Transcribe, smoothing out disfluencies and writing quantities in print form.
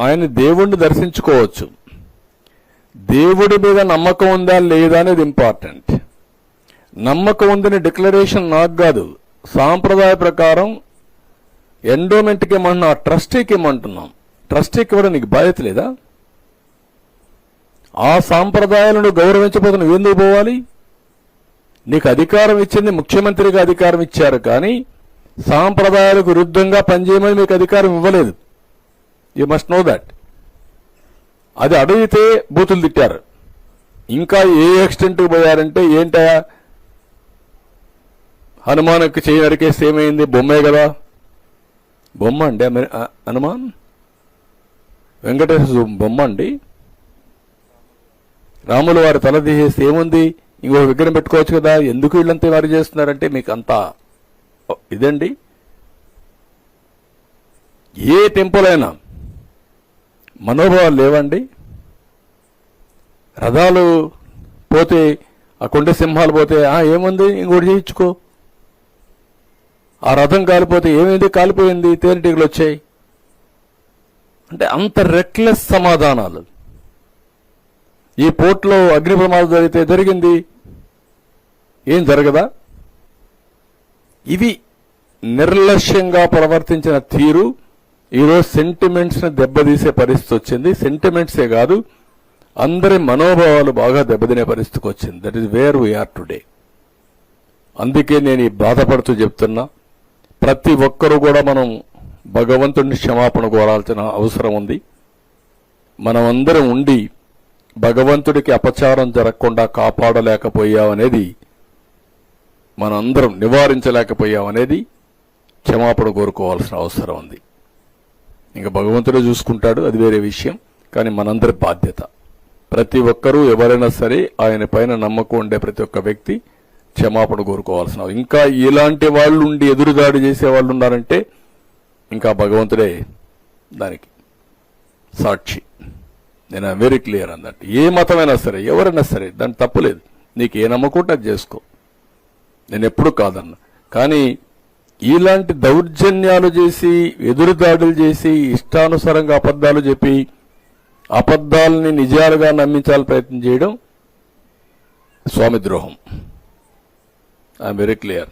ఆయన దేవుణ్ణి దర్శించుకోవచ్చు. దేవుడి మీద నమ్మకం ఉందా లేదా అనేది ఇంపార్టెంట్. నమ్మకం ఉందని డిక్లరేషన్ నాకు కాదు, సాంప్రదాయ ప్రకారం ఎండోమెంట్కి ఏమంటున్నా, ట్రస్టీకి ఏమంటున్నాం. ట్రస్టీకి కూడా నీకు బాధ్యత లేదా? ఆ సాంప్రదాయాలను గౌరవించకపోతే నువ్వు ఎందుకు పోవాలి? నీకు అధికారం ఇచ్చింది ముఖ్యమంత్రిగా అధికారం ఇచ్చారు, కానీ సాంప్రదాయాలకు విరుద్ధంగా పనిచేయమని మీకు అధికారం ఇవ్వలేదు. You must know that. అది అడిగితే బూతులు తిట్టారు. ఇంకా ఏ ఎక్స్టెంట్కి పోయారంటే, ఏంటయా హనుమాన్కి చేయి నరికేస్తే ఏమైంది? బొమ్మే కదా. బొమ్మ అండి హనుమాన్, వెంకటేశ్వర బొమ్మ అండి. రాముల వారి తల తీసేస్తే ఏముంది? ఇంకో విగ్రహం పెట్టుకోవచ్చు కదా. ఎందుకు వీళ్ళంతా వారు చేస్తున్నారంటే మీకు అంతా ఇదండి. ఏ టెంపుల్ అయినా మనోభావాలు లేవండి. రథాలు పోతే, ఆ కొండ సింహాలు పోతే ఏముంది ఇంకోటి చేయించుకో. ఆ రథం కాలిపోతే ఏమైంది? కాలిపోయింది, తేనెటీగలు వచ్చాయి. అంటే అంత రెక్లెస్ సమాధానాలు. ఈ పోర్టులో అగ్ని ప్రమాదం జరిగితే జరిగింది, ఏం జరగదా? ఇవి నిర్లక్ష్యంగా ప్రవర్తించిన తీరు ఈరోజు సెంటిమెంట్స్ ని దెబ్బతీసే పరిస్థితి వచ్చింది. సెంటిమెంట్సే కాదు, అందరి మనోభావాలు బాగా దెబ్బతినే పరిస్థితికి వచ్చింది. That is where we are today. అందుకే నేను ఈ బాధపడుతూ చెప్తున్నా, ప్రతి ఒక్కరూ కూడా మనం భగవంతుడిని క్షమాపణ కోరాల్సిన అవసరం ఉంది. మనమందరం ఉండి భగవంతుడికి అపచారం జరగకుండా కాపాడలేకపోయామనేది, మనందరం నివారించలేకపోయామనేది క్షమాపణ కోరుకోవాల్సిన అవసరం ఉంది. ఇంకా భగవంతుడే చూసుకుంటాడు, అది వేరే విషయం. కానీ మనందరి బాధ్యత, ప్రతి ఒక్కరూ ఎవరైనా సరే ఆయన పైన నమ్మకం ఉండే ప్రతి ఒక్క వ్యక్తి క్షమాపణ కోరుకోవాల్సిన. ఇంకా ఇలాంటి వాళ్ళు ఉండి ఎదురుదాడి చేసే వాళ్ళు ఉన్నారంటే ఇంకా భగవంతుడే దానికి సాక్షి. నేను వెరీ క్లియర్ అన్నట్టు. ఏ మతమైనా సరే, ఎవరైనా సరే, దాని తప్పులేదు. నీకు ఏ నమ్మకం అది చేసుకో, నేను ఎప్పుడు కాదన్నా. కానీ ఇలాంటి దౌర్జన్యాలు చేసి, ఎదురుదాడులు చేసి, ఇష్టానుసారంగా అబద్ధాలు చెప్పి, అబద్ధాలని నిజాలుగా నమ్మించాలని ప్రయత్నం చేయడం స్వామి ద్రోహం. I'm very clear.